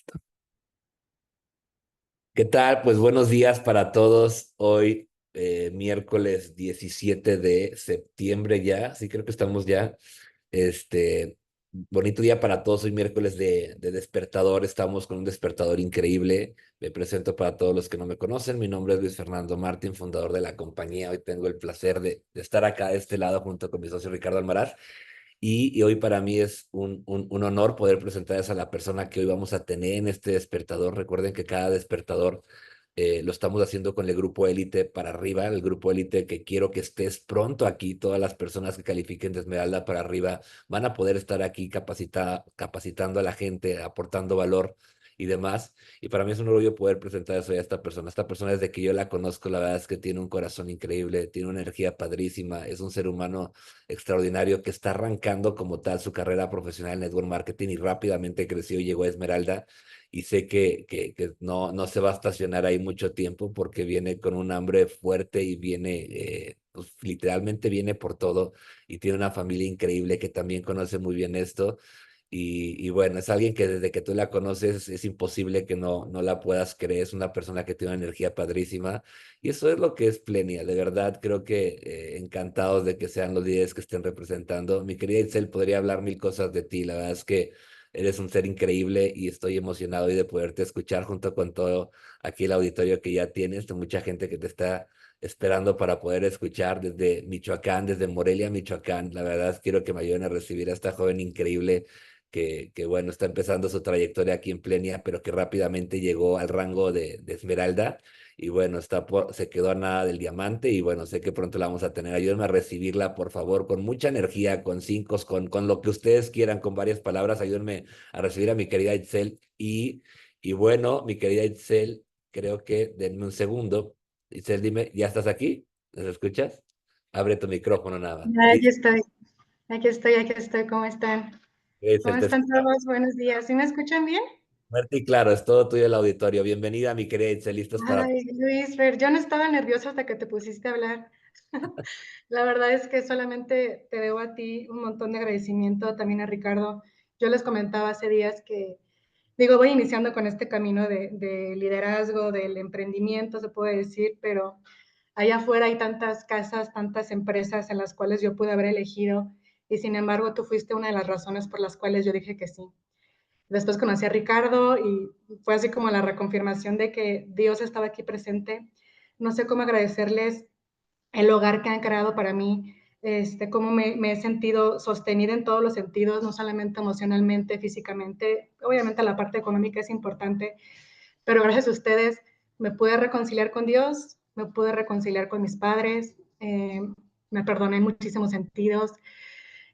Listo. ¿Qué tal? Pues buenos días para todos. Hoy, miércoles 17 de septiembre ya, sí creo que estamos ya. Este, bonito día para todos. Hoy miércoles de despertador. Estamos con un despertador increíble. Me presento para todos los que no me conocen. Mi nombre es Luis Fernando Martín, fundador de la compañía. Hoy tengo el placer de estar acá de este lado junto con mi socio Ricardo Almaraz. Y hoy para mí es un honor poder presentarles a la persona que hoy vamos a tener en este despertador. Recuerden que cada despertador lo estamos haciendo con el grupo élite para arriba, el grupo élite que quiero que estés pronto aquí. Todas las personas que califiquen de Esmeralda para arriba van a poder estar aquí capacitando a la gente, aportando valor y demás. Y para mí es un orgullo poder presentar eso a esta persona. Esta persona, desde que yo la conozco, la verdad es que tiene un corazón increíble, tiene una energía padrísima, es un ser humano extraordinario que está arrancando como tal su carrera profesional en network marketing y rápidamente creció y llegó a Esmeralda. Y sé que no se va a estacionar ahí mucho tiempo porque viene con un hambre fuerte y viene, pues, literalmente viene por todo y tiene una familia increíble que también conoce muy bien esto. Y bueno, es alguien que desde que tú la conoces es imposible que no la puedas creer. Es una persona que tiene una energía padrísima y eso es lo que es Plenia. De verdad, creo que encantados de que sean los líderes que estén representando. Mi querida Itzel, podría hablar mil cosas de ti. La verdad es que eres un ser increíble y estoy emocionado hoy de poderte escuchar junto con todo aquí el auditorio que ya tienes, de mucha gente que te está esperando para poder escuchar desde Michoacán, desde Morelia, Michoacán. La verdad, quiero que me ayuden a recibir a esta joven increíble que bueno, está empezando su trayectoria aquí en Plenia, pero que rápidamente llegó al rango de Esmeralda. Y bueno, se quedó a nada del diamante y bueno, sé que pronto la vamos a tener. Ayúdenme a recibirla, por favor, con mucha energía, con cinco, con lo que ustedes quieran, con varias palabras. Ayúdenme a recibir a mi querida Itzel. Y bueno, mi querida Itzel, creo que denme un segundo. Itzel, dime, ¿ya estás aquí? ¿Nos escuchas? Abre tu micrófono nada más. Ya, Listo. aquí estoy, ¿cómo están? ¿Cómo Itzel, te están escuchamos. todos? Buenos días, ¿sí me escuchan bien? Martí, claro, es todo tuyo el auditorio. Bienvenida, mi querida Itzel, listos para... Ay, Luis, Fer, yo no estaba nerviosa hasta que te pusiste a hablar. La verdad es que solamente te debo a ti un montón de agradecimiento, también a Ricardo. Yo les comentaba hace días que, digo, voy iniciando con este camino de liderazgo, del emprendimiento, se puede decir, pero allá afuera hay tantas casas, tantas empresas en las cuales yo pude haber elegido y sin embargo tú fuiste una de las razones por las cuales yo dije que sí. Después conocí a Ricardo y fue así como la reconfirmación de que Dios estaba aquí presente. No sé cómo agradecerles el hogar que han creado para mí, cómo me he sentido sostenida en todos los sentidos, no solamente emocionalmente, físicamente. Obviamente la parte económica es importante, pero gracias a ustedes me pude reconciliar con Dios, me pude reconciliar con mis padres, me perdoné en muchísimos sentidos.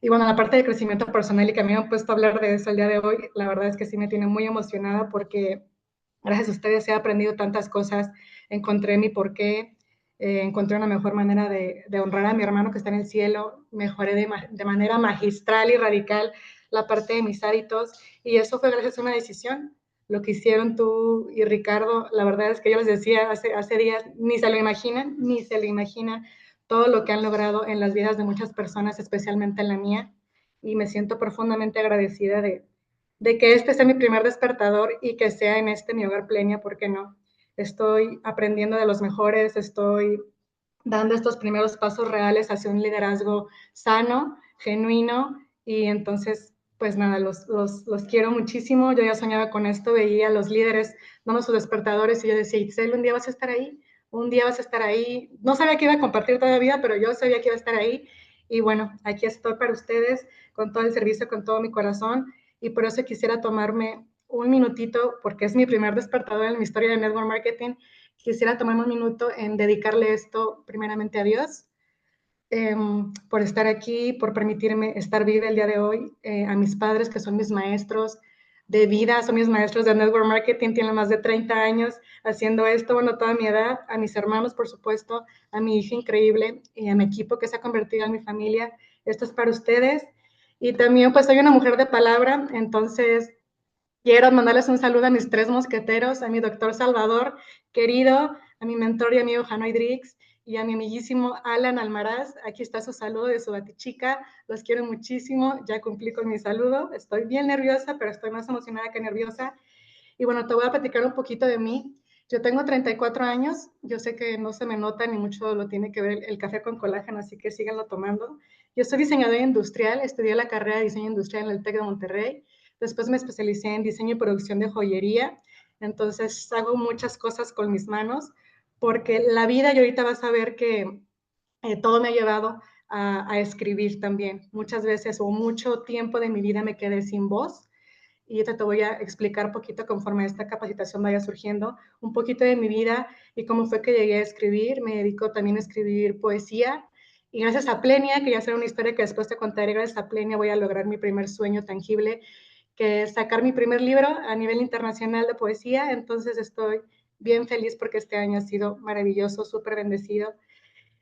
Y bueno, la parte de crecimiento personal y que a mí me han puesto a hablar de eso el día de hoy, la verdad es que sí me tiene muy emocionada porque gracias a ustedes he aprendido tantas cosas, encontré mi porqué, encontré una mejor manera de honrar a mi hermano que está en el cielo, mejoré de manera magistral y radical la parte de mis hábitos y eso fue gracias a una decisión. Lo que hicieron tú y Ricardo, la verdad es que yo les decía hace días, ni se lo imaginan todo lo que han logrado en las vidas de muchas personas, especialmente en la mía, y me siento profundamente agradecida de que este sea mi primer despertador y que sea en este mi hogar Plenia, ¿por qué no? Estoy aprendiendo de los mejores, estoy dando estos primeros pasos reales hacia un liderazgo sano, genuino, y entonces, pues nada, los quiero muchísimo. Yo ya soñaba con esto, veía a los líderes dando sus despertadores y yo decía, Itzel, un día vas a estar ahí, un día vas a estar ahí. No sabía que iba a compartir todavía, pero yo sabía que iba a estar ahí. Y bueno, aquí estoy para ustedes con todo el servicio, con todo mi corazón. Y por eso quisiera tomarme un minutito, porque es mi primer despertador en mi historia de network marketing, quisiera tomarme un minuto en dedicarle esto primeramente a Dios, por estar aquí, por permitirme estar viva el día de hoy, a mis padres que son mis maestros de vida, son mis maestros de network marketing, tienen más de 30 años haciendo esto, bueno, toda mi edad, a mis hermanos, por supuesto, a mi hija increíble y a mi equipo que se ha convertido en mi familia. Esto es para ustedes. Y también, pues, soy una mujer de palabra, entonces quiero mandarles un saludo a mis tres mosqueteros, a mi doctor Salvador, querido, a mi mentor y amigo Hanoi Drix, y a mi amiguísimo Alan Almaraz. Aquí está su saludo de su batichica. Los quiero muchísimo. Ya cumplí con mi saludo. Estoy bien nerviosa, pero estoy más emocionada que nerviosa. Y bueno, te voy a platicar un poquito de mí. Yo tengo 34 años, yo sé que no se me nota ni mucho lo tiene que ver el café con colágeno, así que síganlo tomando. Yo soy diseñadora industrial, estudié la carrera de diseño industrial en el TEC de Monterrey, después me especialicé en diseño y producción de joyería, entonces hago muchas cosas con mis manos, porque la vida, y ahorita vas a ver que todo me ha llevado a escribir también. Muchas veces o mucho tiempo de mi vida me quedé sin voz, y te voy a explicar un poquito conforme esta capacitación vaya surgiendo, un poquito de mi vida y cómo fue que llegué a escribir. Me dedico también a escribir poesía y gracias a Plenia, que ya será una historia que después te contaré, gracias a Plenia voy a lograr mi primer sueño tangible, que es sacar mi primer libro a nivel internacional de poesía. Entonces estoy bien feliz porque este año ha sido maravilloso, súper bendecido.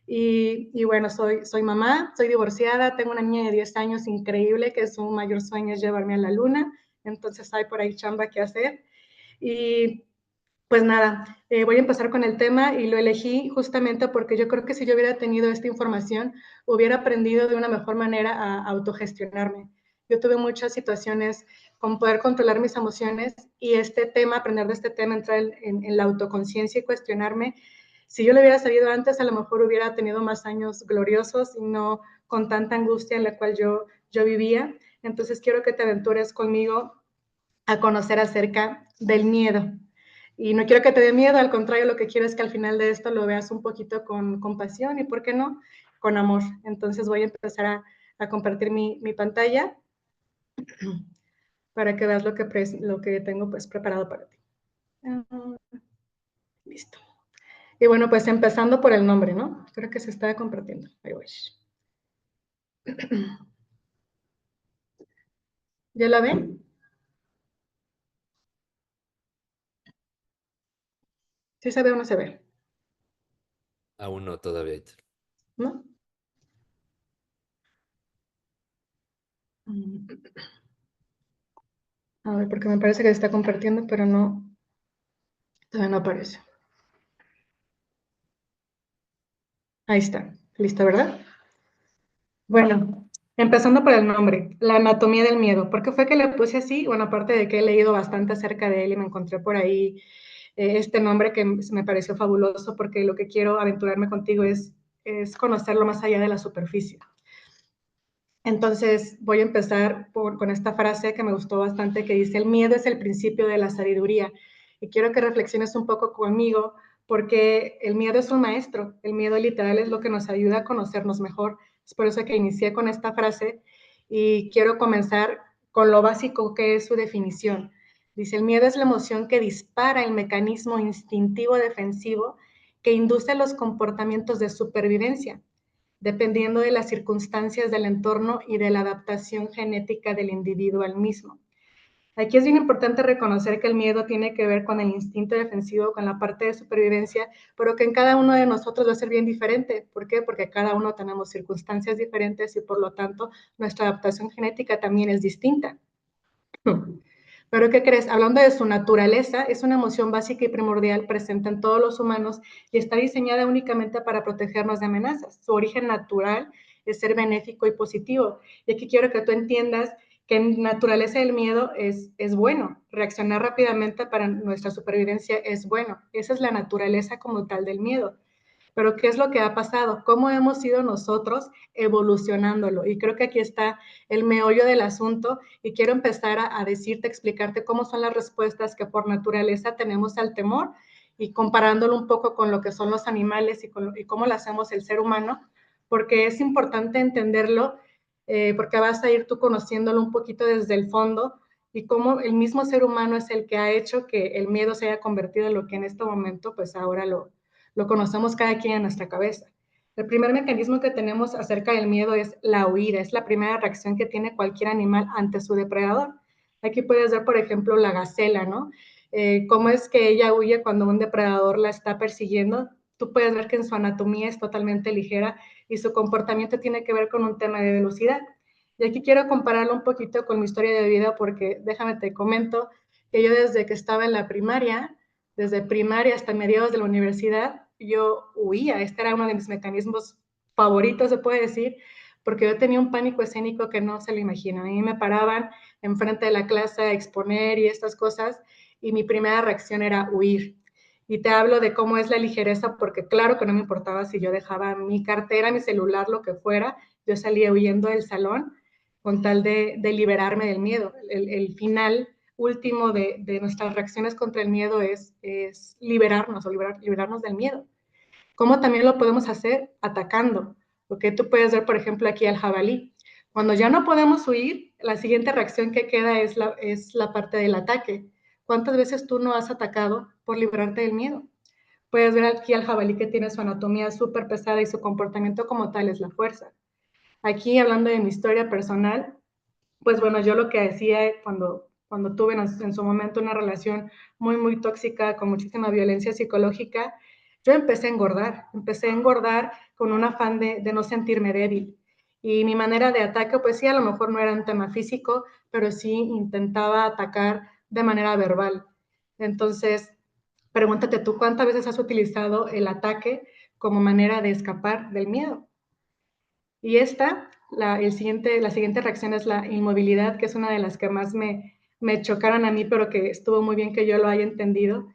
Y bueno, soy mamá, soy divorciada, tengo una niña de 10 años increíble, que su mayor sueño es llevarme a la luna, entonces hay por ahí chamba que hacer. Y pues nada, voy a empezar con el tema y lo elegí justamente porque yo creo que si yo hubiera tenido esta información, hubiera aprendido de una mejor manera a autogestionarme. Yo tuve muchas situaciones con poder controlar mis emociones y este tema, aprender de este tema, entrar en la autoconciencia y cuestionarme. Si yo lo hubiera sabido antes, a lo mejor hubiera tenido más años gloriosos y no con tanta angustia en la cual yo vivía. Entonces quiero que te aventures conmigo a conocer acerca del miedo. Y no quiero que te dé miedo, al contrario, lo que quiero es que al final de esto lo veas un poquito con compasión y, ¿por qué no?, con amor. Entonces voy a empezar a compartir mi pantalla para que veas lo que tengo pues preparado para ti. Listo. Y bueno, pues empezando por el nombre, ¿no? Creo que se está compartiendo. Ahí voy. ¿Ya la ven? ¿Sí se ve o no se ve? Aún no, todavía. ¿No? A ver, porque me parece que se está compartiendo, pero no, todavía no aparece. Ahí está. ¿Lista, verdad? Bueno, empezando por el nombre, la anatomía del miedo. ¿Por qué fue que le puse así? Bueno, aparte de que he leído bastante acerca de él y me encontré por ahí este nombre que me pareció fabuloso, porque lo que quiero aventurarme contigo es conocerlo más allá de la superficie. Entonces voy a empezar con esta frase que me gustó bastante, que dice: el miedo es el principio de la sabiduría. Y quiero que reflexiones un poco conmigo, porque el miedo es un maestro, el miedo literal es lo que nos ayuda a conocernos mejor. Es por eso que inicié con esta frase y quiero comenzar con lo básico que es su definición. Dice: el miedo es la emoción que dispara el mecanismo instintivo defensivo que induce los comportamientos de supervivencia, dependiendo de las circunstancias del entorno y de la adaptación genética del individuo al mismo. Aquí es bien importante reconocer que el miedo tiene que ver con el instinto defensivo, con la parte de supervivencia, pero que en cada uno de nosotros va a ser bien diferente. ¿Por qué? Porque cada uno tenemos circunstancias diferentes y por lo tanto nuestra adaptación genética también es distinta. Pero ¿qué crees? Hablando de su naturaleza, es una emoción básica y primordial presente en todos los humanos y está diseñada únicamente para protegernos de amenazas. Su origen natural es ser benéfico y positivo. Y aquí quiero que tú entiendas que en naturaleza del miedo es bueno. Reaccionar rápidamente para nuestra supervivencia es bueno. Esa es la naturaleza como tal del miedo. Pero ¿qué es lo que ha pasado? ¿Cómo hemos ido nosotros evolucionándolo? Y creo que aquí está el meollo del asunto y quiero empezar a decirte, explicarte cómo son las respuestas que por naturaleza tenemos al temor y comparándolo un poco con lo que son los animales y cómo lo hacemos el ser humano, porque es importante entenderlo, porque vas a ir tú conociéndolo un poquito desde el fondo y cómo el mismo ser humano es el que ha hecho que el miedo se haya convertido en lo que en este momento, pues ahora lo conocemos cada quien en nuestra cabeza. El primer mecanismo que tenemos acerca del miedo es la huida, es la primera reacción que tiene cualquier animal ante su depredador. Aquí puedes ver, por ejemplo, la gacela, ¿no? Cómo es que ella huye cuando un depredador la está persiguiendo. Tú puedes ver que en su anatomía es totalmente ligera y su comportamiento tiene que ver con un tema de velocidad. Y aquí quiero compararlo un poquito con mi historia de vida porque déjame te comento que yo desde que estaba en la primaria, desde primaria hasta mediados de la universidad, yo huía. Este era uno de mis mecanismos favoritos, se puede decir, porque yo tenía un pánico escénico que no se lo imaginan. A mí me paraban enfrente de la clase a exponer y estas cosas, y mi primera reacción era huir. Y te hablo de cómo es la ligereza, porque claro que no me importaba si yo dejaba mi cartera, mi celular, lo que fuera, yo salía huyendo del salón con tal de liberarme del miedo. El final último de nuestras reacciones contra el miedo es liberarnos o liberarnos del miedo. ¿Cómo también lo podemos hacer? Atacando. Porque tú puedes ver, por ejemplo, aquí al jabalí. Cuando ya no podemos huir, la siguiente reacción que queda es la parte del ataque. ¿Cuántas veces tú no has atacado por librarte del miedo? Puedes ver aquí al jabalí que tiene su anatomía súper pesada y su comportamiento como tal es la fuerza. Aquí, hablando de mi historia personal, pues bueno, yo lo que decía cuando tuve en su momento una relación muy, muy tóxica, con muchísima violencia psicológica, yo empecé a engordar con un afán de no sentirme débil. Y mi manera de ataque, pues sí, a lo mejor no era un tema físico, pero sí intentaba atacar de manera verbal. Entonces, pregúntate tú, ¿cuántas veces has utilizado el ataque como manera de escapar del miedo? Y la siguiente reacción es la inmovilidad, que es una de las que más me chocaron a mí, pero que estuvo muy bien que yo lo haya entendido,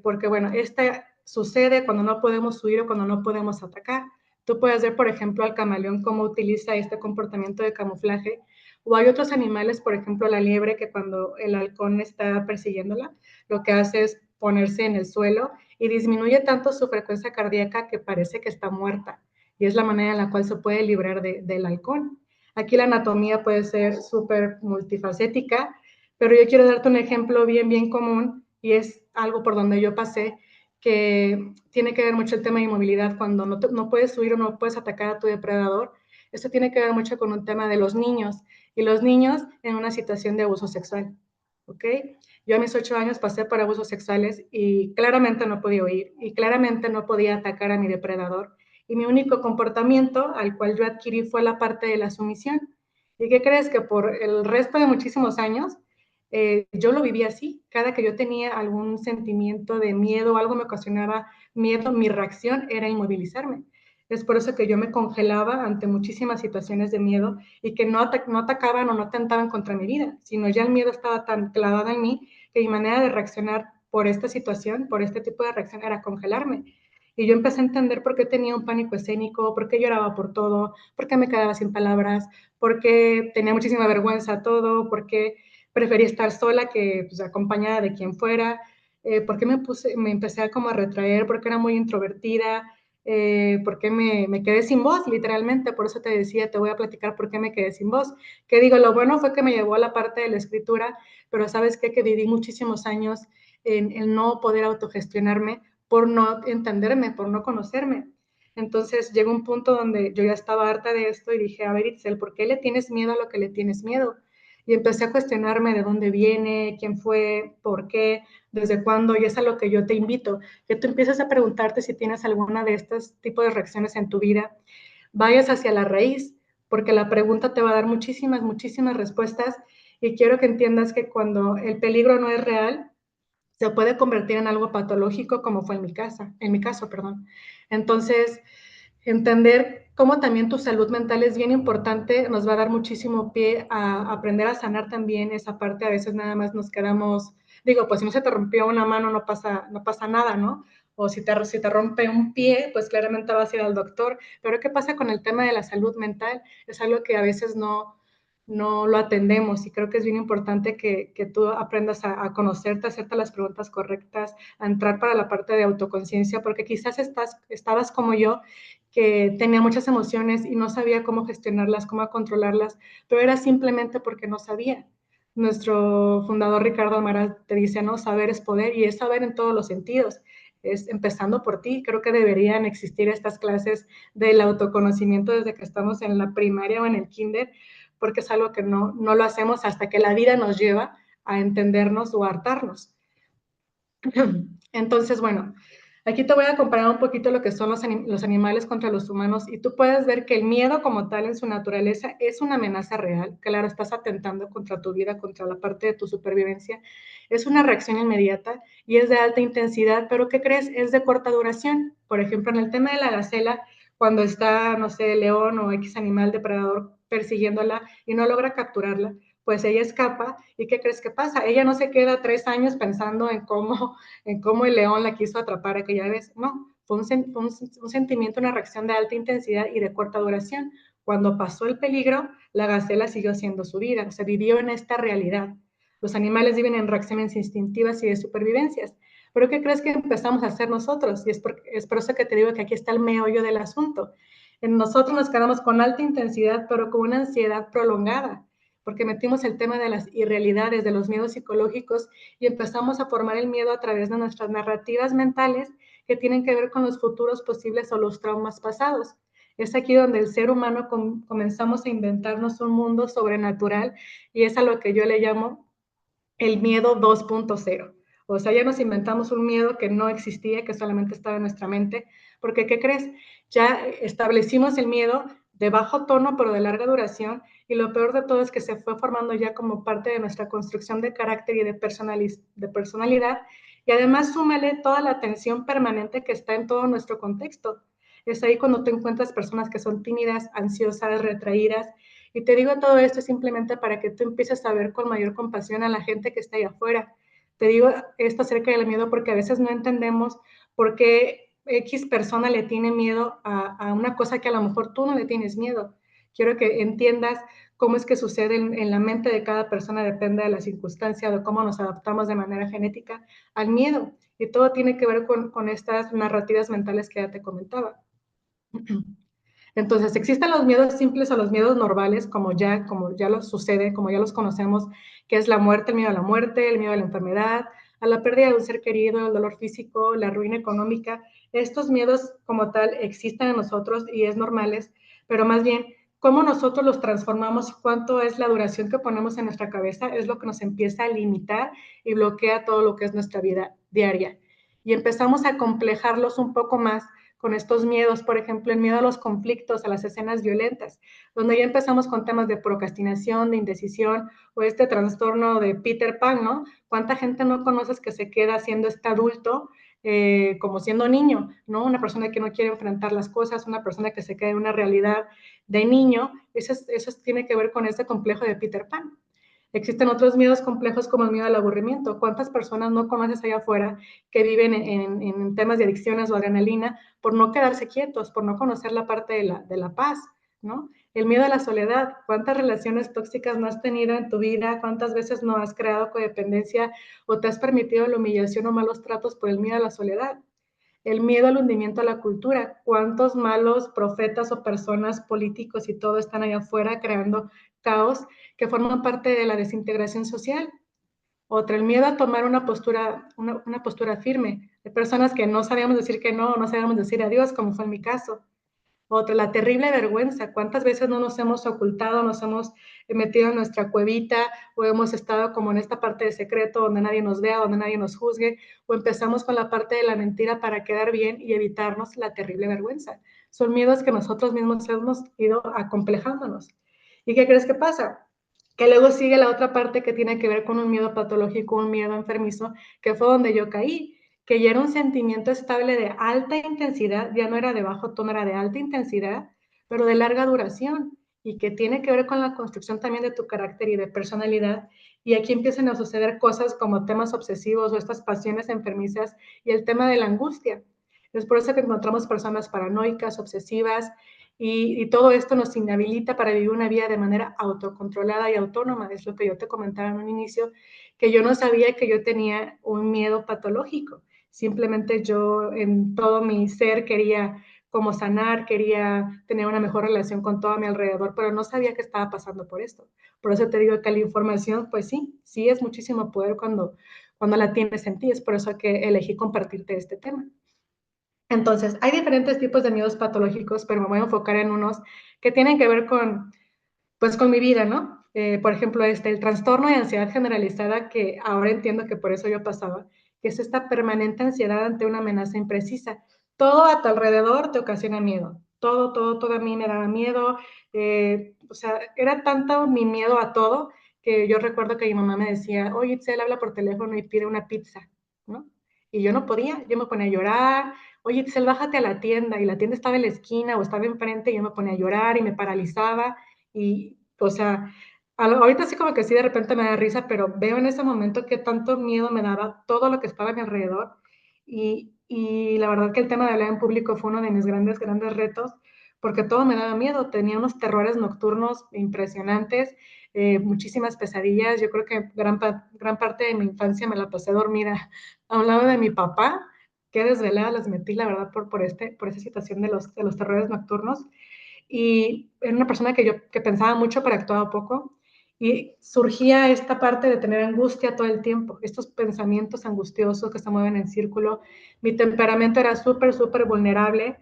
porque bueno, esta sucede cuando no podemos huir o cuando no podemos atacar. Tú puedes ver, por ejemplo, al camaleón cómo utiliza este comportamiento de camuflaje, o hay otros animales, por ejemplo, la liebre, que cuando el halcón está persiguiéndola, lo que hace es ponerse en el suelo y disminuye tanto su frecuencia cardíaca que parece que está muerta y es la manera en la cual se puede librar del halcón. Aquí la anatomía puede ser súper multifacética, pero yo quiero darte un ejemplo bien, bien común y es algo por donde yo pasé, que tiene que ver mucho el tema de inmovilidad cuando no puedes huir o no puedes atacar a tu depredador. Esto tiene que ver mucho con un tema de los niños y los niños en una situación de abuso sexual. ¿Ok? Yo a mis 8 años pasé por abusos sexuales y claramente no podía huir y claramente no podía atacar a mi depredador y mi único comportamiento al cual yo adquirí fue la parte de la sumisión. ¿Y qué crees? Que por el resto de muchísimos años yo lo viví así. Cada que yo tenía algún sentimiento de miedo, algo me ocasionaba miedo, mi reacción era inmovilizarme. Es por eso que yo me congelaba ante muchísimas situaciones de miedo y que no atacaban o no atentaban contra mi vida, sino ya el miedo estaba tan clavado en mí que mi manera de reaccionar por esta situación, por este tipo de reacción, era congelarme. Y yo empecé a entender por qué tenía un pánico escénico, por qué lloraba por todo, por qué me quedaba sin palabras, por qué tenía muchísima vergüenza todo, por qué prefería estar sola que pues, acompañada de quien fuera, por qué me empecé a como a retraer, porque era muy introvertida, porque me quedé sin voz, literalmente, por eso te decía, te voy a platicar por qué me quedé sin voz. Que digo, lo bueno fue que me llevó a la parte de la escritura, pero sabes qué, que viví muchísimos años en no poder autogestionarme por no entenderme, por no conocerme. Entonces llegó un punto donde yo ya estaba harta de esto y dije, a ver, Itzel, ¿por qué le tienes miedo a lo que le tienes miedo? Y empecé a cuestionarme de dónde viene, quién fue, por qué, desde cuándo, y es a lo que yo te invito, que tú empieces a preguntarte si tienes alguna de estos tipos de reacciones en tu vida, vayas hacia la raíz, porque la pregunta te va a dar muchísimas, muchísimas respuestas, y quiero que entiendas que cuando el peligro no es real, se puede convertir en algo patológico, como fue en mi caso, perdón. Entonces, entender cómo también tu salud mental es bien importante, nos va a dar muchísimo pie a aprender a sanar también esa parte. A veces nada más nos quedamos, digo, pues si no se te rompió una mano no pasa nada, ¿no? O si te rompe un pie, pues claramente vas a ir al doctor. Pero ¿qué pasa con el tema de la salud mental? Es algo que a veces no lo atendemos y creo que es bien importante que tú aprendas a conocerte, a hacerte las preguntas correctas, a entrar para la parte de autoconciencia, porque quizás estabas como yo, que tenía muchas emociones y no sabía cómo gestionarlas, cómo controlarlas, pero era simplemente porque no sabía. Nuestro fundador Ricardo Amaral te dice, no, saber es poder y es saber en todos los sentidos. Es empezando por ti. Creo que deberían existir estas clases del autoconocimiento desde que estamos en la primaria o en el kinder, porque es algo que no lo hacemos hasta que la vida nos lleva a entendernos o a hartarnos. Entonces, bueno, aquí te voy a comparar un poquito lo que son los animales contra los humanos y tú puedes ver que el miedo como tal en su naturaleza es una amenaza real. Claro, estás atentando contra tu vida, contra la parte de tu supervivencia. Es una reacción inmediata y es de alta intensidad, pero ¿qué crees? Es de corta duración. Por ejemplo, en el tema de la gacela, cuando está, no sé, león o X animal depredador persiguiéndola y no logra capturarla, pues ella escapa y ¿qué crees que pasa? Ella no se queda 3 años pensando en cómo el león la quiso atrapar aquella vez, no, fue un sentimiento, una reacción de alta intensidad y de corta duración. Cuando pasó el peligro, la gacela siguió haciendo su vida, o sea, vivió en esta realidad. Los animales viven en reacciones instintivas y de supervivencias. Pero ¿qué crees que empezamos a hacer nosotros? Y es por eso que te digo que aquí está el meollo del asunto. En nosotros nos quedamos con alta intensidad, pero con una ansiedad prolongada, porque metimos el tema de las irrealidades, de los miedos psicológicos, y empezamos a formar el miedo a través de nuestras narrativas mentales que tienen que ver con los futuros posibles o los traumas pasados. Es aquí donde el ser humano comenzamos a inventarnos un mundo sobrenatural y es a lo que yo le llamo el miedo 2.0. O sea, ya nos inventamos un miedo que no existía, que solamente estaba en nuestra mente, porque ¿qué crees? Ya establecimos el miedo de bajo tono, pero de larga duración, y lo peor de todo es que se fue formando ya como parte de nuestra construcción de carácter y de personalidad, y además súmale toda la tensión permanente que está en todo nuestro contexto. Es ahí cuando te encuentras personas que son tímidas, ansiosas, retraídas, y te digo todo esto simplemente para que tú empieces a ver con mayor compasión a la gente que está ahí afuera. Te digo esto acerca del miedo porque a veces no entendemos por qué X persona le tiene miedo a una cosa que a lo mejor tú no le tienes miedo. Quiero que entiendas cómo es que sucede en la mente de cada persona, depende de la circunstancia, de cómo nos adaptamos de manera genética al miedo. Y todo tiene que ver con estas narrativas mentales que ya te comentaba. Entonces, existen los miedos simples o los miedos normales, como ya los sucede, como ya los conocemos, que es la muerte, el miedo a la muerte, el miedo a la enfermedad, a la pérdida de un ser querido, el dolor físico, la ruina económica. Estos miedos como tal existen en nosotros y es normales, pero más bien cómo nosotros los transformamos y cuánto es la duración que ponemos en nuestra cabeza es lo que nos empieza a limitar y bloquea todo lo que es nuestra vida diaria. Y empezamos a complejarlos un poco más con estos miedos, por ejemplo, el miedo a los conflictos, a las escenas violentas, donde ya empezamos con temas de procrastinación, de indecisión o este trastorno de Peter Pan, ¿no? ¿Cuánta gente no conoces que se queda siendo este adulto como siendo niño, ¿no? Una persona que no quiere enfrentar las cosas, una persona que se queda en una realidad de niño, eso tiene que ver con ese complejo de Peter Pan. Existen otros miedos complejos como el miedo al aburrimiento. ¿Cuántas personas no conoces allá afuera que viven en temas de adicciones o adrenalina por no quedarse quietos, por no conocer la parte de la paz, ¿no? El miedo a la soledad. ¿Cuántas relaciones tóxicas no has tenido en tu vida? ¿Cuántas veces no has creado codependencia o te has permitido la humillación o malos tratos por el miedo a la soledad? El miedo al hundimiento a la cultura. ¿Cuántos malos profetas o personas políticos y todo están allá afuera creando caos que forman parte de la desintegración social? Otra, el miedo a tomar una postura firme. Hay personas que no sabíamos decir que no sabíamos decir adiós, como fue en mi caso. Otra, la terrible vergüenza. ¿Cuántas veces no nos hemos ocultado, nos hemos metido en nuestra cuevita o hemos estado como en esta parte de secreto donde nadie nos vea, donde nadie nos juzgue? O empezamos con la parte de la mentira para quedar bien y evitarnos la terrible vergüenza. Son miedos que nosotros mismos hemos ido acomplejándonos. ¿Y qué crees que pasa? Que luego sigue la otra parte que tiene que ver con un miedo patológico, un miedo enfermizo, que fue donde yo caí, que ya era un sentimiento estable de alta intensidad, ya no era de bajo tono, era de alta intensidad, pero de larga duración, y que tiene que ver con la construcción también de tu carácter y de personalidad. Y aquí empiezan a suceder cosas como temas obsesivos o estas pasiones enfermizas y el tema de la angustia. Es por eso que encontramos personas paranoicas, obsesivas, y todo esto nos inhabilita para vivir una vida de manera autocontrolada y autónoma. Es lo que yo te comentaba en un inicio, que yo no sabía que yo tenía un miedo patológico. Simplemente yo en todo mi ser quería como sanar, quería tener una mejor relación con todo a mi alrededor, pero no sabía que estaba pasando por esto. Por eso te digo que la información, pues sí es muchísimo poder cuando la tienes en ti. Es por eso que elegí compartirte este tema. Entonces, hay diferentes tipos de miedos patológicos, pero me voy a enfocar en unos que tienen que ver pues, con mi vida, ¿no? Por ejemplo, el trastorno de ansiedad generalizada, que ahora entiendo que por eso yo pasaba, que es esta permanente ansiedad ante una amenaza imprecisa. Todo a tu alrededor te ocasiona miedo. Todo a mí me daba miedo. O sea, era tanto mi miedo a todo que yo recuerdo que mi mamá me decía, oye, Itzel, habla por teléfono y pide una pizza, ¿no? Y yo no podía, yo me ponía a llorar, oye, Itzel, bájate a la tienda, y la tienda estaba en la esquina o estaba enfrente, y yo me ponía a llorar y me paralizaba, y, o sea, ahorita sí como que sí de repente me da risa, pero veo en ese momento que tanto miedo me daba todo lo que estaba a mi alrededor y la verdad que el tema de hablar en público fue uno de mis grandes, grandes retos porque todo me daba miedo, tenía unos terrores nocturnos impresionantes, muchísimas pesadillas, yo creo que gran parte de mi infancia me la pasé dormida a un lado de mi papá, qué desvelada las metí, la verdad, por esa situación de los terrores nocturnos y era una persona que pensaba mucho pero actuaba poco y surgía esta parte de tener angustia todo el tiempo, estos pensamientos angustiosos que se mueven en círculo. Mi temperamento era súper, súper vulnerable.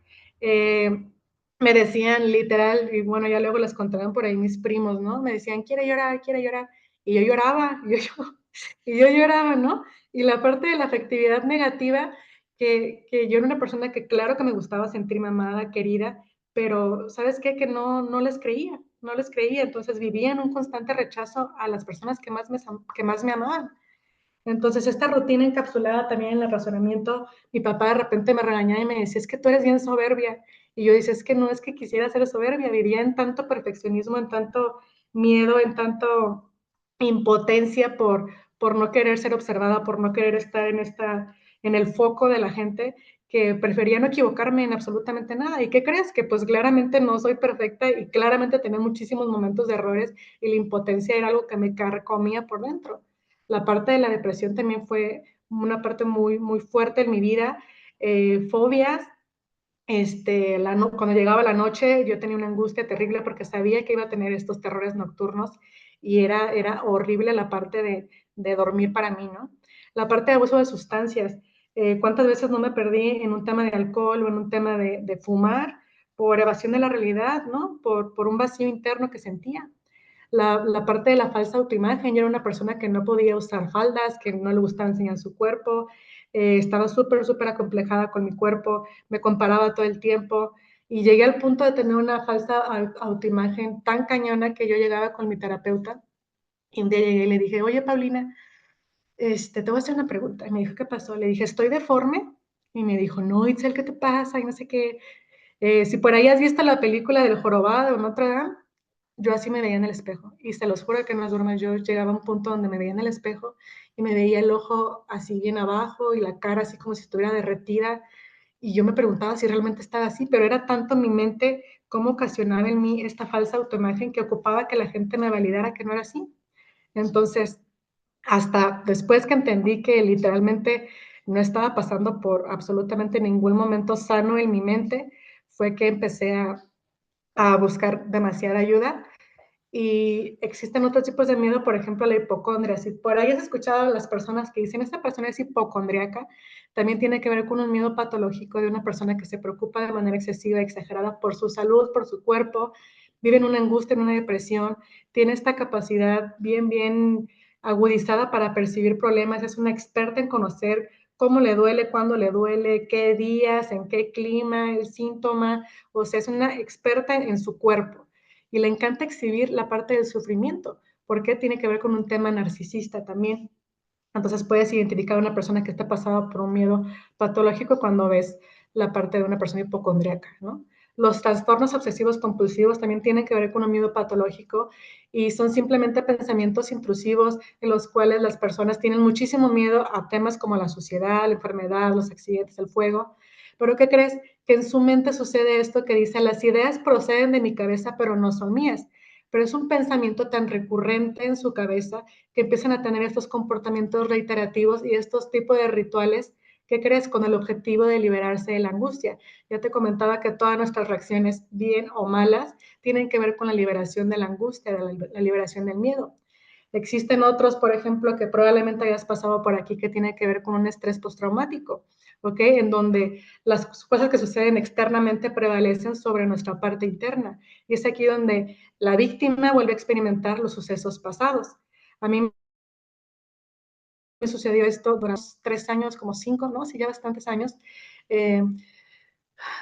Me decían literal, y bueno, ya luego les contaban por ahí mis primos, ¿no? Me decían, quiere llorar, quiere llorar. Y yo lloraba, y yo lloraba, ¿no? Y la parte de la afectividad negativa, que yo era una persona que claro que me gustaba sentirme amada, querida, pero ¿sabes qué? Que no les creía, no les creía, entonces vivía en un constante rechazo a las personas que más me amaban. Entonces, esta rutina encapsulada también en el razonamiento, mi papá de repente me regañaba y me decía, es que tú eres bien soberbia. Y yo decía, es que no es que quisiera ser soberbia, vivía en tanto perfeccionismo, en tanto miedo, en tanto impotencia por no querer ser observada, por no querer estar en el foco de la gente, que prefería no equivocarme en absolutamente nada. ¿Y qué crees? Que pues claramente no soy perfecta y claramente tenía muchísimos momentos de errores y la impotencia era algo que me carcomía por dentro. La parte de la depresión también fue una parte muy, muy fuerte en mi vida. Fobias, cuando llegaba la noche yo tenía una angustia terrible porque sabía que iba a tener estos terrores nocturnos y era horrible la parte de dormir para mí, ¿no? La parte de abuso de sustancias. ¿Cuántas veces no me perdí en un tema de alcohol o en un tema de fumar por evasión de la realidad, ¿no? Por un vacío interno que sentía la parte de la falsa autoimagen. Yo era una persona que no podía usar faldas, que no le gustaba enseñar su cuerpo, estaba súper, súper acomplejada con mi cuerpo, me comparaba todo el tiempo y llegué al punto de tener una falsa autoimagen tan cañona que yo llegaba con mi terapeuta y un día llegué y le dije, oye, Paulina, te voy a hacer una pregunta. Y me dijo, ¿qué pasó? Le dije, ¿estoy deforme? Y me dijo, no, Itzel, ¿qué te pasa? Y no sé qué. Si por ahí has visto la película del jorobado o Notre Dame, yo así me veía en el espejo. Y se los juro que no es broma, yo llegaba a un punto donde me veía en el espejo y me veía el ojo así bien abajo y la cara así como si estuviera derretida. Y yo me preguntaba si realmente estaba así, pero era tanto mi mente cómo ocasionaba en mí esta falsa autoimagen que ocupaba que la gente me validara que no era así. Entonces, hasta después que entendí que literalmente no estaba pasando por absolutamente ningún momento sano en mi mente, fue que empecé a buscar demasiada ayuda. Y existen otros tipos de miedo, por ejemplo, la hipocondria. Si por ahí has escuchado a las personas que dicen, esta persona es hipocondriaca, también tiene que ver con un miedo patológico de una persona que se preocupa de manera excesiva, exagerada por su salud, por su cuerpo, vive en una angustia, en una depresión, tiene esta capacidad bien, bien agudizada para percibir problemas, es una experta en conocer cómo le duele, cuándo le duele, qué días, en qué clima, el síntoma, o sea, es una experta en su cuerpo y le encanta exhibir la parte del sufrimiento, porque tiene que ver con un tema narcisista también. Entonces puedes identificar a una persona que está pasada por un miedo patológico cuando ves la parte de una persona hipocondríaca, ¿no? Los trastornos obsesivos compulsivos también tienen que ver con un miedo patológico y son simplemente pensamientos intrusivos en los cuales las personas tienen muchísimo miedo a temas como la suciedad, la enfermedad, los accidentes, el fuego. Pero ¿qué crees? Que en su mente sucede esto que dice, las ideas proceden de mi cabeza, pero no son mías. Pero es un pensamiento tan recurrente en su cabeza que empiezan a tener estos comportamientos reiterativos y estos tipos de rituales que crees con el objetivo de liberarse de la angustia. Ya te comentaba que todas nuestras reacciones, bien o malas, tienen que ver con la liberación de la angustia, de la liberación del miedo. Existen otros, por ejemplo, que probablemente hayas pasado por aquí, que tiene que ver con un estrés postraumático, ¿ok? En donde las cosas que suceden externamente prevalecen sobre nuestra parte interna. Y es aquí donde la víctima vuelve a experimentar los sucesos pasados. A mí me sucedió esto durante 3 años, como 5, ¿no? Sí, ya bastantes años. Eh,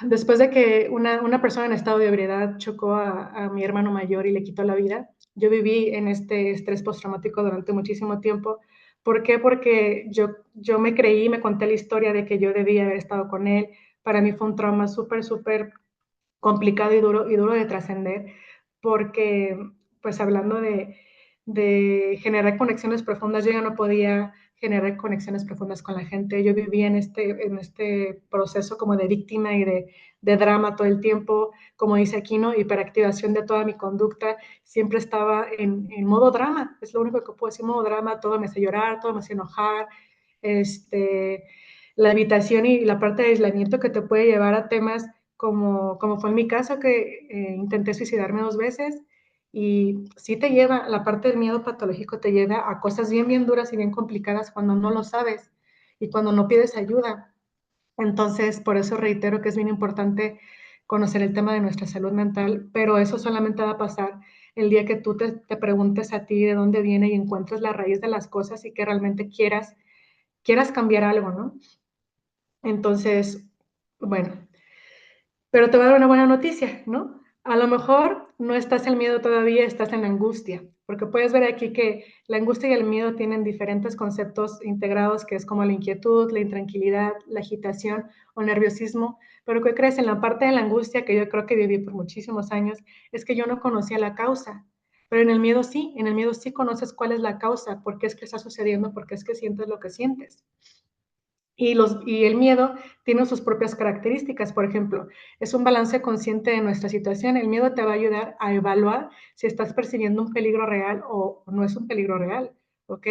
Después de que una persona en estado de ebriedad chocó a mi hermano mayor y le quitó la vida, yo viví en este estrés postraumático durante muchísimo tiempo. ¿Por qué? Porque yo me creí, me conté la historia de que yo debía haber estado con él. Para mí fue un trauma súper, súper complicado y duro de trascender, porque pues hablando de generar conexiones profundas. Yo ya no podía generar conexiones profundas con la gente. Yo vivía en este proceso como de víctima y de drama todo el tiempo, como dice aquí, ¿no? Hiperactivación de toda mi conducta. Siempre estaba en modo drama, es lo único que puedo decir, modo drama. Todo me hace llorar, todo me hace enojar. La habitación y la parte de aislamiento que te puede llevar a temas como fue en mi caso, que intenté suicidarme 2 veces. Y sí te lleva, la parte del miedo patológico te lleva a cosas bien, bien duras y bien complicadas cuando no lo sabes y cuando no pides ayuda. Entonces, por eso reitero que es bien importante conocer el tema de nuestra salud mental, pero eso solamente va a pasar el día que tú te preguntes a ti de dónde viene y encuentres la raíz de las cosas y que realmente quieras cambiar algo, ¿no? Entonces, bueno, pero te voy a dar una buena noticia, ¿no? A lo mejor no estás en miedo todavía, estás en la angustia, porque puedes ver aquí que la angustia y el miedo tienen diferentes conceptos integrados, que es como la inquietud, la intranquilidad, la agitación o nerviosismo. Pero ¿qué crees? En la parte de la angustia, que yo creo que viví por muchísimos años, es que yo no conocía la causa. Pero en el miedo sí conoces cuál es la causa, por qué es que está sucediendo, por qué es que sientes lo que sientes. Y el miedo tiene sus propias características. Por ejemplo, es un balance consciente de nuestra situación. El miedo te va a ayudar a evaluar si estás percibiendo un peligro real o no es un peligro real. ¿Ok?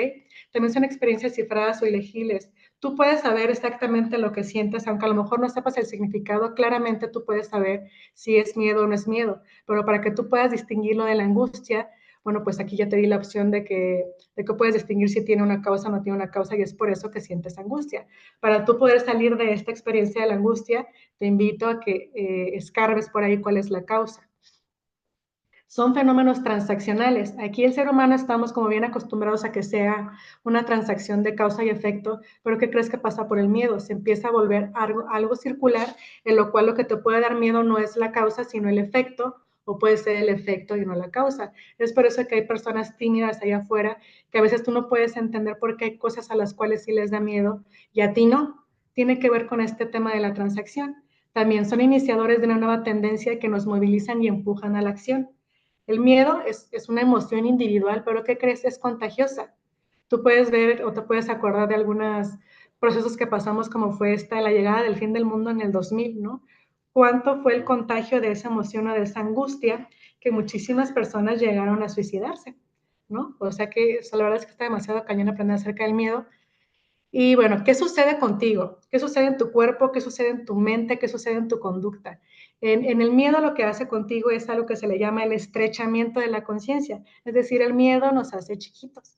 También son experiencias cifradas o ilegibles. Tú puedes saber exactamente lo que sientes, aunque a lo mejor no sepas el significado, claramente tú puedes saber si es miedo o no es miedo. Pero para que tú puedas distinguirlo de la angustia, bueno, pues aquí ya te di la opción de que puedes distinguir si tiene una causa o no tiene una causa, y es por eso que sientes angustia. Para tú poder salir de esta experiencia de la angustia, te invito a que escarbes por ahí cuál es la causa. Son fenómenos transaccionales. Aquí el ser humano estamos como bien acostumbrados a que sea una transacción de causa y efecto, pero ¿qué crees que pasa por el miedo? Se empieza a volver algo circular, en lo cual lo que te puede dar miedo no es la causa, sino el efecto, o puede ser el efecto y no la causa. Es por eso que hay personas tímidas allá afuera, que a veces tú no puedes entender por qué hay cosas a las cuales sí les da miedo y a ti no. Tiene que ver con este tema de la transacción. También son iniciadores de una nueva tendencia que nos movilizan y empujan a la acción. El miedo es una emoción individual, pero ¿qué crees? Es contagiosa. Tú puedes ver o te puedes acordar de algunos procesos que pasamos, como fue la llegada del fin del mundo en el 2000, ¿no? ¿Cuánto fue el contagio de esa emoción o de esa angustia que muchísimas personas llegaron a suicidarse, ¿no? O sea que la verdad es que está demasiado cañón aprender acerca del miedo. Y bueno, ¿qué sucede contigo? ¿Qué sucede en tu cuerpo? ¿Qué sucede en tu mente? ¿Qué sucede en tu conducta? En el miedo lo que hace contigo es algo que se le llama el estrechamiento de la conciencia, es decir, el miedo nos hace chiquitos.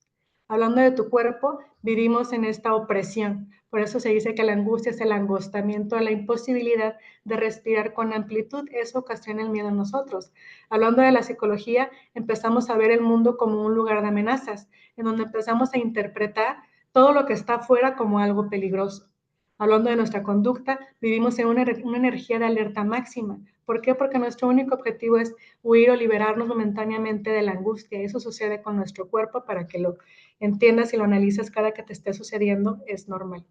Hablando de tu cuerpo, vivimos en esta opresión. Por eso se dice que la angustia es el angostamiento, la imposibilidad de respirar con amplitud. Eso ocasiona el miedo en nosotros. Hablando de la psicología, empezamos a ver el mundo como un lugar de amenazas, en donde empezamos a interpretar todo lo que está afuera como algo peligroso. Hablando de nuestra conducta, vivimos en una energía de alerta máxima. ¿Por qué? Porque nuestro único objetivo es huir o liberarnos momentáneamente de la angustia. Eso sucede con nuestro cuerpo. Para que lo entiendas y lo analices cada que te esté sucediendo, es normal.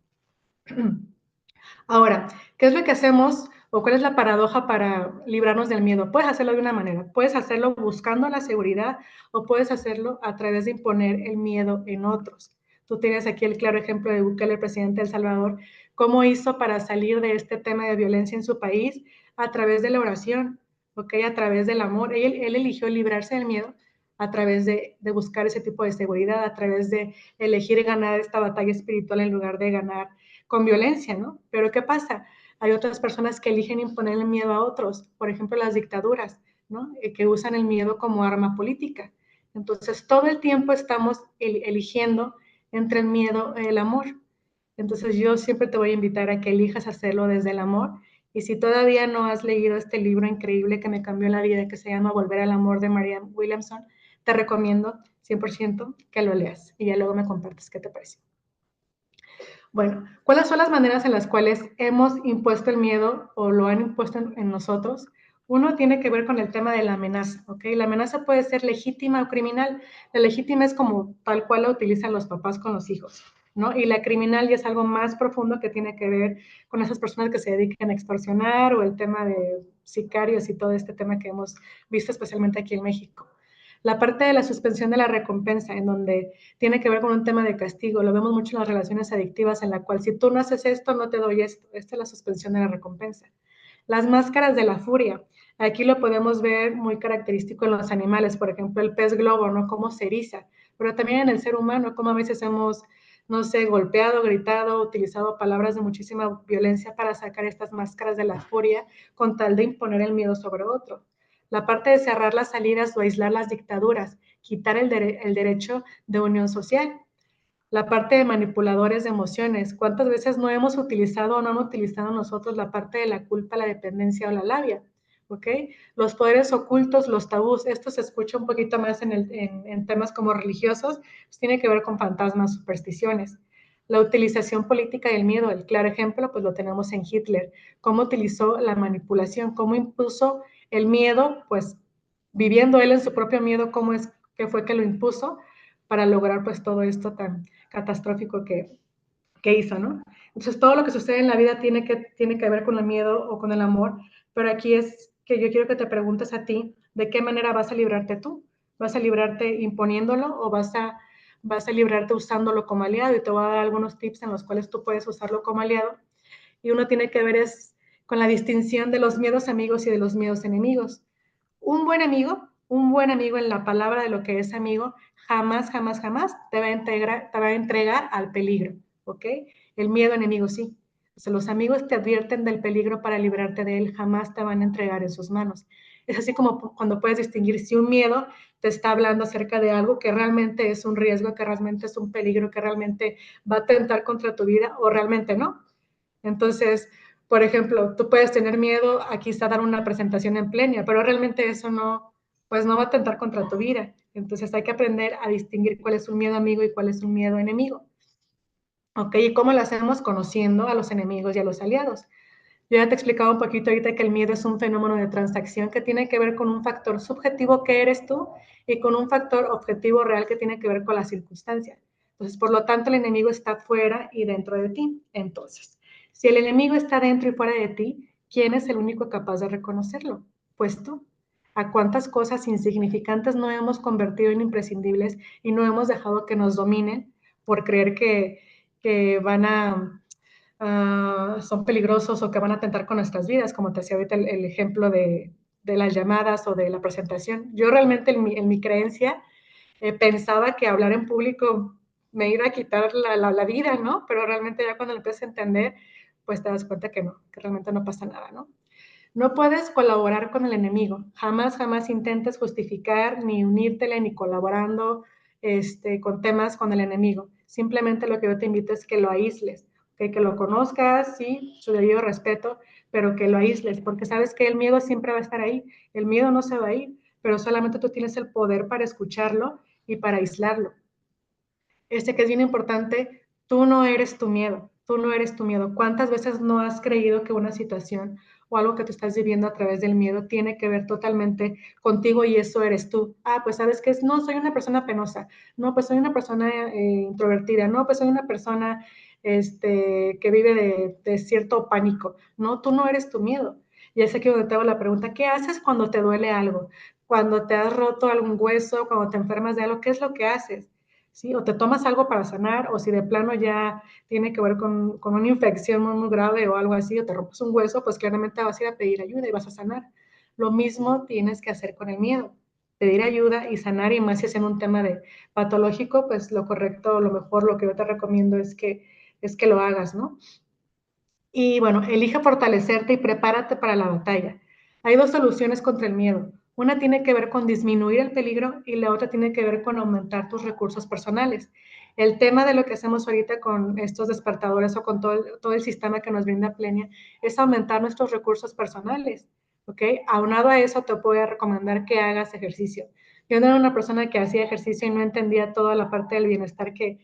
Ahora, ¿qué es lo que hacemos o cuál es la paradoja para librarnos del miedo? Puedes hacerlo de una manera, puedes hacerlo buscando la seguridad o puedes hacerlo a través de imponer el miedo en otros. Tú tienes aquí el claro ejemplo de Bukele, el presidente de El Salvador, cómo hizo para salir de este tema de violencia en su país a través de la oración, ¿ok? A través del amor. Él eligió librarse del miedo a través de buscar ese tipo de seguridad, a través de elegir ganar esta batalla espiritual en lugar de ganar con violencia, ¿no? Pero ¿qué pasa? Hay otras personas que eligen imponer el miedo a otros, por ejemplo, las dictaduras, ¿no? Que usan el miedo como arma política. Entonces, todo el tiempo estamos eligiendo entre el miedo y el amor. Entonces, yo siempre te voy a invitar a que elijas hacerlo desde el amor. Y si todavía no has leído este libro increíble que me cambió la vida, que se llama Volver al amor, de Marianne Williamson, te recomiendo 100% que lo leas y ya luego me compartes qué te parece. Bueno, ¿cuáles son las maneras en las cuales hemos impuesto el miedo o lo han impuesto en nosotros? Uno tiene que ver con el tema de la amenaza, ¿ok? La amenaza puede ser legítima o criminal. La legítima es como tal cual la utilizan los papás con los hijos, ¿no? Y la criminal ya es algo más profundo que tiene que ver con esas personas que se dedican a extorsionar o el tema de sicarios y todo este tema que hemos visto especialmente aquí en México. La parte de la suspensión de la recompensa, en donde tiene que ver con un tema de castigo, lo vemos mucho en las relaciones adictivas, en la cual si tú no haces esto, no te doy esto. Esta es la suspensión de la recompensa. Las máscaras de la furia. Aquí lo podemos ver muy característico en los animales, por ejemplo, el pez globo, ¿no? Cómo se eriza, pero también en el ser humano, cómo a veces hemos, no sé, golpeado, gritado, utilizado palabras de muchísima violencia para sacar estas máscaras de la furia con tal de imponer el miedo sobre otro. La parte de cerrar las salidas o aislar las dictaduras, quitar el derecho de unión social. La parte de manipuladores de emociones. ¿Cuántas veces no hemos utilizado o no han utilizado nosotros la parte de la culpa, la dependencia o la labia? ¿Ok? Los poderes ocultos, los tabús. Esto se escucha un poquito más en temas como religiosos. Pues tiene que ver con fantasmas, supersticiones. La utilización política del miedo. El claro ejemplo, pues lo tenemos en Hitler. Cómo utilizó la manipulación, cómo impuso el miedo, pues viviendo él en su propio miedo, cómo es que fue que lo impuso para lograr pues todo esto tan catastrófico que hizo, ¿no? Entonces, todo lo que sucede en la vida tiene que ver con el miedo o con el amor, pero aquí es que yo quiero que te preguntes a ti, ¿de qué manera vas a librarte tú? ¿Vas a librarte imponiéndolo o vas a librarte usándolo como aliado? Y te voy a dar algunos tips en los cuales tú puedes usarlo como aliado. Y uno tiene que ver es con la distinción de los miedos amigos y de los miedos enemigos. Un buen amigo en la palabra de lo que es amigo, jamás, jamás, jamás te va a entregar al peligro, ¿ok? El miedo enemigo sí. O sea, los amigos te advierten del peligro para librarte de él, jamás te van a entregar en sus manos. Es así como cuando puedes distinguir si un miedo te está hablando acerca de algo que realmente es un riesgo, que realmente es un peligro, que realmente va a atentar contra tu vida o realmente no. Entonces, por ejemplo, tú puedes tener miedo a quizá dar una presentación en plenia, pero realmente eso no, pues no va a atentar contra tu vida. Entonces hay que aprender a distinguir cuál es un miedo amigo y cuál es un miedo enemigo. ¿Ok? ¿Y cómo lo hacemos? Conociendo a los enemigos y a los aliados. Yo ya te explicaba un poquito ahorita que el miedo es un fenómeno de transacción que tiene que ver con un factor subjetivo que eres tú y con un factor objetivo real que tiene que ver con la circunstancia. Entonces, por lo tanto, el enemigo está fuera y dentro de ti. Entonces, si el enemigo está dentro y fuera de ti, ¿quién es el único capaz de reconocerlo? Pues tú. ¿A cuántas cosas insignificantes no hemos convertido en imprescindibles y no hemos dejado que nos dominen por creer que van a son peligrosos o que van a atentar con nuestras vidas, como te decía ahorita el ejemplo de las llamadas o de la presentación. Yo realmente en mi creencia pensaba que hablar en público me iba a quitar la vida, ¿no? Pero realmente ya cuando lo empiezas a entender, pues te das cuenta que no, que realmente no pasa nada, ¿no? No puedes colaborar con el enemigo. Jamás, jamás intentes justificar ni unírtele ni colaborando con temas con el enemigo. Simplemente lo que yo te invito es que lo aísles, que lo conozcas, sí, su debido respeto, pero que lo aísles, porque sabes que el miedo siempre va a estar ahí. El miedo no se va a ir, pero solamente tú tienes el poder para escucharlo y para aislarlo. Que es bien importante, tú no eres tu miedo, tú no eres tu miedo. ¿Cuántas veces no has creído que una situación o algo que tú estás viviendo a través del miedo tiene que ver totalmente contigo y eso eres tú? Ah, pues sabes que es, no, soy una persona penosa, no, pues soy una persona introvertida, no, pues soy una persona que vive de cierto pánico. No, tú no eres tu miedo. Y es aquí donde te hago la pregunta, ¿qué haces cuando te duele algo? Cuando te has roto algún hueso, cuando te enfermas de algo, ¿qué es lo que haces? ¿Sí? O te tomas algo para sanar, o si de plano ya tiene que ver con una infección muy, muy grave o algo así, o te rompes un hueso, pues claramente vas a ir a pedir ayuda y vas a sanar. Lo mismo tienes que hacer con el miedo, pedir ayuda y sanar, y más si es en un tema de patológico, pues lo correcto, lo mejor, lo que yo te recomiendo es que lo hagas, ¿no? Y bueno, elige fortalecerte y prepárate para la batalla. Hay dos soluciones contra el miedo. Una tiene que ver con disminuir el peligro y la otra tiene que ver con aumentar tus recursos personales. El tema de lo que hacemos ahorita con estos despertadores o con todo el sistema que nos brinda Plenia es aumentar nuestros recursos personales. ¿Ok? Aunado a eso, te puedo recomendar que hagas ejercicio. Yo no era una persona que hacía ejercicio y no entendía toda la parte del bienestar que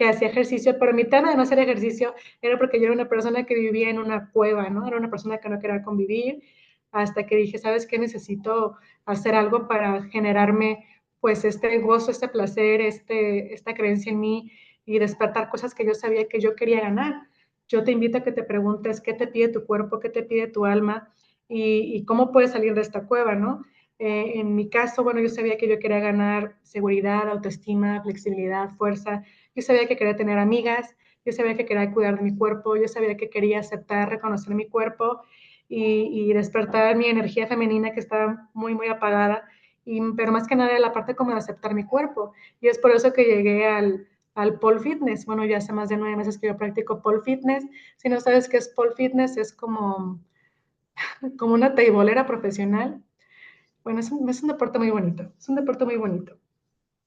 hacía ejercicio, pero mi tema de no hacer ejercicio era porque yo era una persona que vivía en una cueva, ¿no? Era una persona que no quería convivir, hasta que dije, ¿sabes qué? Necesito hacer algo para generarme, pues, este gozo, este placer, esta creencia en mí y despertar cosas que yo sabía que yo quería ganar. Yo te invito a que te preguntes qué te pide tu cuerpo, qué te pide tu alma y cómo puedes salir de esta cueva, ¿no? En mi caso, bueno, yo sabía que yo quería ganar seguridad, autoestima, flexibilidad, fuerza. Yo sabía que quería tener amigas, yo sabía que quería cuidar de mi cuerpo, yo sabía que quería aceptar, reconocer mi cuerpo y despertar mi energía femenina que estaba muy, muy apagada. Pero más que nada la parte como de aceptar mi cuerpo. Y es por eso que llegué al pole fitness. Bueno, ya hace más de 9 meses que yo practico pole fitness. Si no sabes qué es pole fitness, es como una teibolera profesional. Bueno, es un deporte muy bonito, es un deporte muy bonito.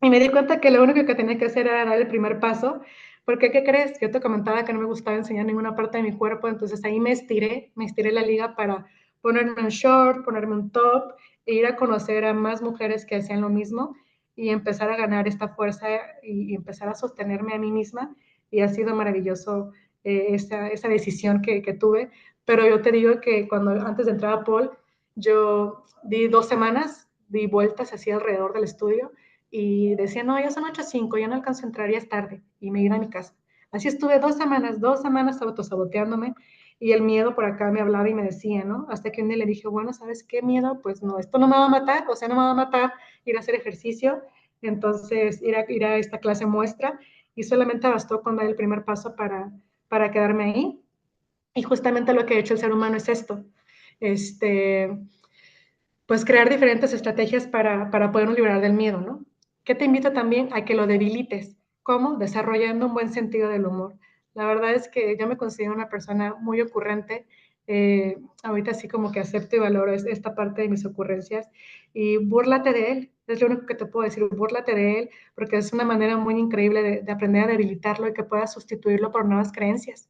Y me di cuenta que lo único que tenía que hacer era dar el primer paso, porque ¿qué crees? Yo te comentaba que no me gustaba enseñar ninguna parte de mi cuerpo, entonces ahí me estiré la liga para ponerme un short, ponerme un top, e ir a conocer a más mujeres que hacían lo mismo y empezar a ganar esta fuerza y empezar a sostenerme a mí misma. Y ha sido maravilloso esa decisión que tuve. Pero yo te digo que antes de entrar a Paul, yo di 2 semanas, di vueltas así alrededor del estudio y decía, no, ya son 8:05, ya no alcanzo a entrar, ya es tarde, y me iba a mi casa. Así estuve 2 semanas autosaboteándome, y el miedo por acá me hablaba y me decía, ¿no? Hasta que un día le dije, bueno, ¿sabes qué miedo? Pues no, esto no me va a matar, o sea, no me va a matar ir a hacer ejercicio, entonces ir a esta clase muestra, y solamente bastó con dar el primer paso para quedarme ahí. Y justamente lo que ha hecho el ser humano es esto, este, pues crear diferentes estrategias para podernos liberar del miedo, ¿no? Que te invito también a que lo debilites. ¿Cómo? Desarrollando un buen sentido del humor. La verdad es que yo me considero una persona muy ocurrente. Ahorita sí como que acepto y valoro esta parte de mis ocurrencias y búrlate de él. Es lo único que te puedo decir, búrlate de él, porque es una manera muy increíble de aprender a debilitarlo y que puedas sustituirlo por nuevas creencias.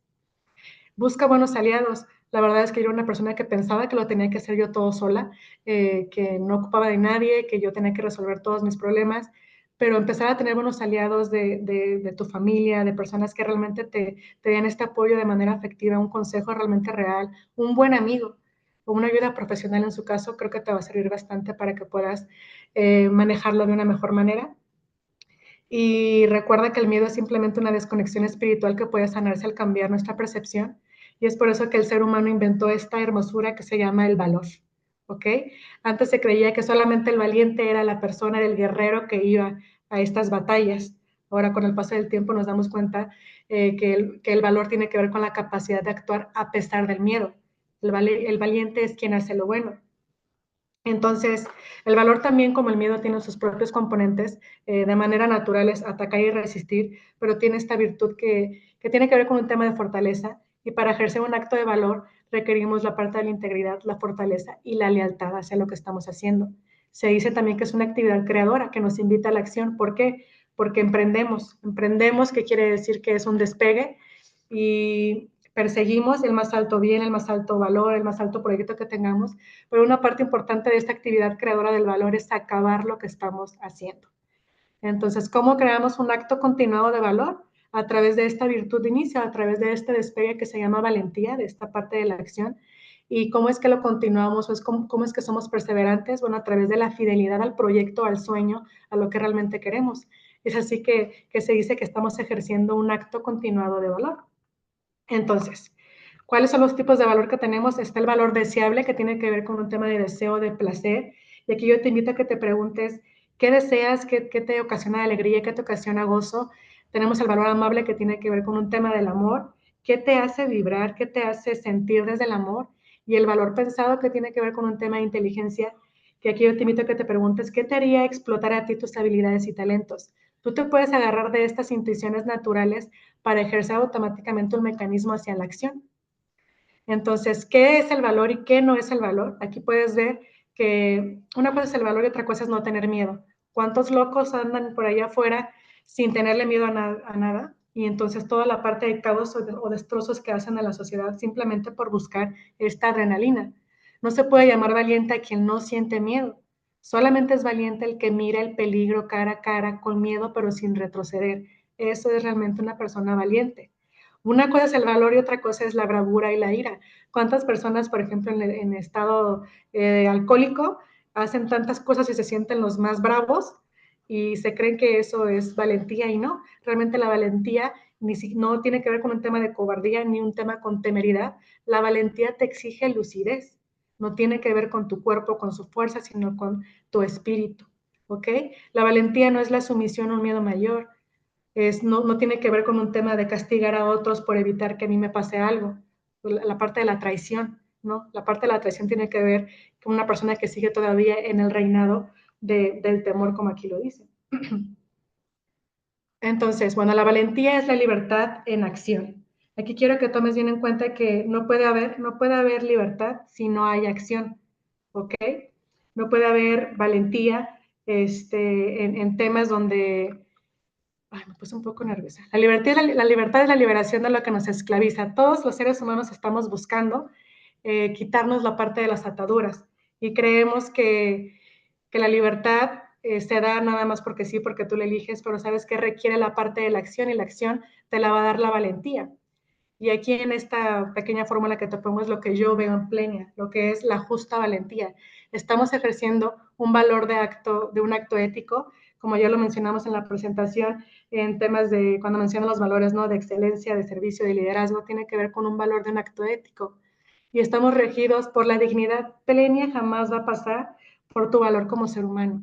Busca buenos aliados. La verdad es que yo era una persona que pensaba que lo tenía que hacer yo todo sola, que no ocupaba de nadie, que yo tenía que resolver todos mis problemas, pero empezar a tener buenos aliados de tu familia, de personas que realmente te den este apoyo de manera afectiva, un consejo realmente real, un buen amigo o una ayuda profesional en su caso, creo que te va a servir bastante para que puedas manejarlo de una mejor manera. Y recuerda que el miedo es simplemente una desconexión espiritual que puede sanarse al cambiar nuestra percepción. Y es por eso que el ser humano inventó esta hermosura que se llama el valor. ¿Ok? Antes se creía que solamente el valiente era la persona, era el guerrero que iba a estas batallas. Ahora, con el paso del tiempo, nos damos cuenta que el valor tiene que ver con la capacidad de actuar a pesar del miedo. El valiente es quien hace lo bueno. Entonces, el valor también, como el miedo, tiene sus propios componentes. De manera natural es atacar y resistir, pero tiene esta virtud que tiene que ver con un tema de fortaleza. Y para ejercer un acto de valor requerimos la parte de la integridad, la fortaleza y la lealtad hacia lo que estamos haciendo. Se dice también que es una actividad creadora que nos invita a la acción. ¿Por qué? Porque emprendemos. Emprendemos, que quiere decir que es un despegue y perseguimos el más alto bien, el más alto valor, el más alto proyecto que tengamos, pero una parte importante de esta actividad creadora del valor es acabar lo que estamos haciendo. Entonces, ¿cómo creamos un acto continuado de valor? A través de esta virtud de inicio, a través de este despegue que se llama valentía, de esta parte de la acción. ¿Y cómo es que lo continuamos? ¿Cómo es que somos perseverantes? Bueno, a través de la fidelidad al proyecto, al sueño, a lo que realmente queremos. Es así que se dice que estamos ejerciendo un acto continuado de valor. Entonces, ¿cuáles son los tipos de valor que tenemos? Está el valor deseable, que tiene que ver con un tema de deseo, de placer. Y aquí yo te invito a que te preguntes, ¿qué deseas? ¿Qué te ocasiona alegría? ¿Qué te ocasiona gozo? Tenemos el valor amable, que tiene que ver con un tema del amor. ¿Qué te hace vibrar? ¿Qué te hace sentir desde el amor? Y el valor pensado, que tiene que ver con un tema de inteligencia, que aquí yo te invito a que te preguntes, ¿qué te haría explotar a ti tus habilidades y talentos? Tú te puedes agarrar de estas intuiciones naturales para ejercer automáticamente un mecanismo hacia la acción. Entonces, ¿qué es el valor y qué no es el valor? Aquí puedes ver que una cosa es el valor y otra cosa es no tener miedo. ¿Cuántos locos andan por allá afuera sin tenerle miedo a nada? Y entonces toda la parte de caos o destrozos que hacen a la sociedad simplemente por buscar esta adrenalina. No se puede llamar valiente a quien no siente miedo. Solamente es valiente el que mira el peligro cara a cara con miedo pero sin retroceder. Eso es realmente una persona valiente. Una cosa es el valor y otra cosa es la bravura y la ira. ¿Cuántas personas, por ejemplo, en estado alcohólico, hacen tantas cosas y se sienten los más bravos y se creen que eso es valentía y no? Realmente la valentía no tiene que ver con un tema de cobardía ni un tema con temeridad. La valentía te exige lucidez. no tiene que ver con tu cuerpo, con su fuerza, sino con tu espíritu, ¿ok? La valentía no es la sumisión a un miedo mayor, no tiene que ver con un tema de castigar a otros por evitar que a mí me pase algo, la parte de la traición, ¿no? La parte de la traición tiene que ver con una persona que sigue todavía en el reinado del temor, como aquí lo dice. Entonces, bueno, la valentía es la libertad en acción. Aquí quiero que tomes bien en cuenta que no puede haber libertad si no hay acción, ¿ok? No puede haber valentía en temas donde. Ay, me puse un poco nerviosa. La libertad es la liberación de lo que nos esclaviza. Todos los seres humanos estamos buscando quitarnos la parte de las ataduras y creemos que la libertad se da nada más porque sí, porque tú la eliges, pero sabes que requiere la parte de la acción y la acción te la va a dar la valentía. Y aquí en esta pequeña fórmula que te pongo es lo que yo veo en plena, lo que es la justa valentía. Estamos ejerciendo un valor de un acto ético, como ya lo mencionamos en la presentación, en temas de cuando menciono los valores, ¿no? De excelencia, de servicio, de liderazgo, tiene que ver con un valor de un acto ético. Y estamos regidos por la dignidad plena, jamás va a pasar por tu valor como ser humano.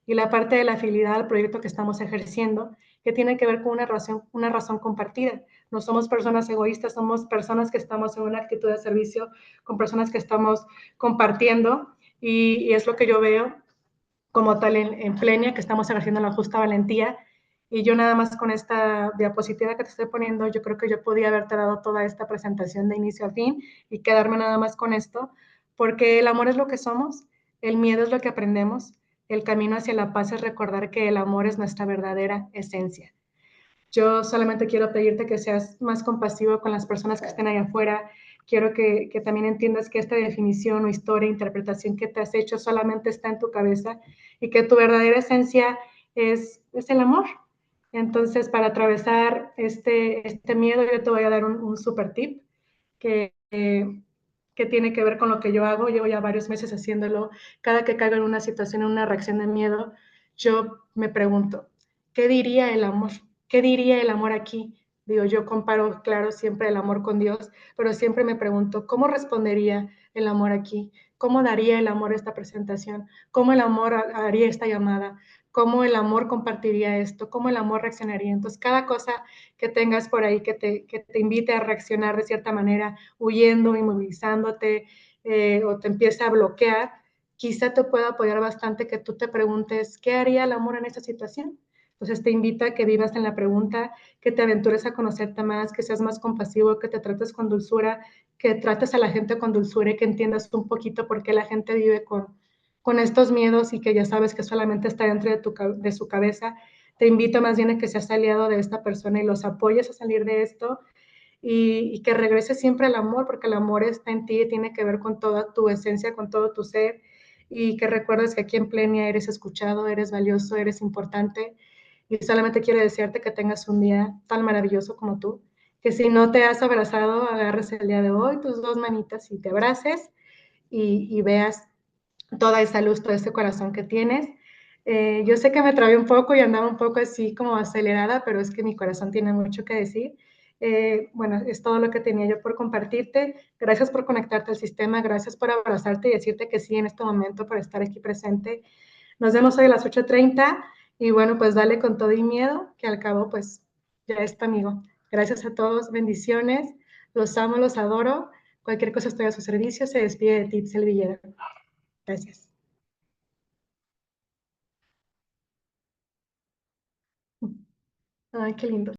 Y la parte de la fidelidad al proyecto que estamos ejerciendo, que tiene que ver con una razón compartida. No somos personas egoístas, somos personas que estamos en una actitud de servicio con personas que estamos compartiendo y es lo que yo veo como tal en Plenia, que estamos ejerciendo la justa valentía. Y yo nada más con esta diapositiva que te estoy poniendo, yo creo que yo podía haberte dado toda esta presentación de inicio a fin y quedarme nada más con esto, porque el amor es lo que somos, el miedo es lo que aprendemos, el camino hacia la paz es recordar que el amor es nuestra verdadera esencia. Yo solamente quiero pedirte que seas más compasivo con las personas que estén allá afuera. Quiero que también entiendas que esta definición o historia, interpretación que te has hecho solamente está en tu cabeza y que tu verdadera esencia es el amor. Entonces, para atravesar este miedo, yo te voy a dar un super tip que, que tiene que ver con lo que yo hago. Llevo ya varios meses haciéndolo. Cada que caigo en una situación, en una reacción de miedo, yo me pregunto, ¿qué diría el amor? ¿Qué diría el amor aquí? Digo, yo comparo, claro, siempre el amor con Dios, pero siempre me pregunto, ¿cómo respondería el amor aquí? ¿Cómo daría el amor esta presentación? ¿Cómo el amor haría esta llamada? ¿Cómo el amor compartiría esto? ¿Cómo el amor reaccionaría? Entonces, cada cosa que tengas por ahí que te invite a reaccionar de cierta manera, huyendo, inmovilizándote, o te empiece a bloquear, quizá te pueda apoyar bastante que tú te preguntes, ¿qué haría el amor en esta situación? Entonces te invito a que vivas en la pregunta, que te aventures a conocerte más, que seas más compasivo, que te trates con dulzura, que trates a la gente con dulzura y que entiendas un poquito por qué la gente vive con estos miedos y que ya sabes que solamente está dentro de su cabeza. Te invito más bien a que seas aliado de esta persona y los apoyes a salir de esto y que regreses siempre al amor, porque el amor está en ti y tiene que ver con toda tu esencia, con todo tu ser, y que recuerdes que aquí en Plenia eres escuchado, eres valioso, eres importante, y solamente quiero desearte que tengas un día tan maravilloso como tú, que si no te has abrazado, agarres el día de hoy tus dos manitas y te abraces y veas toda esa luz, todo ese corazón que tienes. Yo sé que me trabé un poco y andaba un poco así como acelerada, pero es que mi corazón tiene mucho que decir. Bueno, es todo lo que tenía yo por compartirte. Gracias por conectarte al sistema, gracias por abrazarte y decirte que sí en este momento, por estar aquí presente. Nos vemos hoy a las 8:30 y bueno, pues dale con todo y miedo, que al cabo pues ya es tu amigo. Gracias a todos, bendiciones, los amo, los adoro. Cualquier cosa estoy a su servicio. Se despide de ti, Itzel Villera. Gracias. Ay, qué lindo.